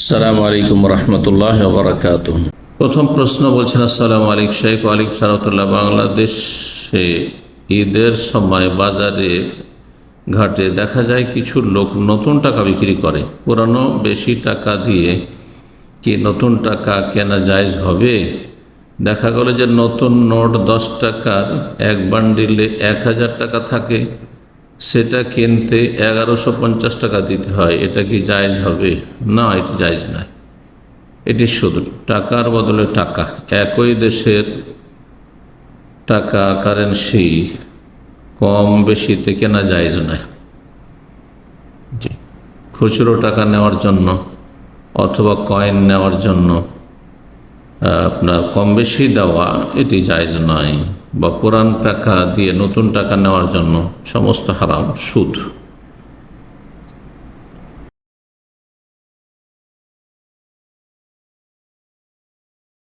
আসসালামু আলাইকুম রহমতুল্লাহ বারাকাতুহ। প্রথম প্রশ্ন বলছেন, আসসালামু আলাইকুম শেখ। ওয়ালাইকুম সালামতুল্লাহ। বাংলাদেশে ঈদের সময় বাজারে ঘাটে দেখা যায় কিছু লোক নতুন টাকা বিক্রি করে। পুরানো বেশি টাকা দিয়ে কি নতুন টাকা কেনা জায়েজ হবে? দেখা গেল যে নতুন নোট 10 টাকার এক বান্ডিলে 1000 টাকা থাকে, সেটা কিনতে 1150 টাকা দিতে হয়। এটা কি জায়েজ হবে? না, এটি জায়েজ নয়। এটি শুধু টাকার বদলে টাকা, একই দেশের টাকা কারেন্সি কম বেশিতে কেনা জায়েজ নয়। জি, খুচরো টাকা নেওয়ার জন্য অথবা কয়েন নেওয়ার জন্য আপনার কম বেশি দেওয়া এটি জায়েজ নয়, বা পুরান টাকা দিয়ে নতুন টাকা নেওয়ার জন্য সমস্ত হারাম, সুদ।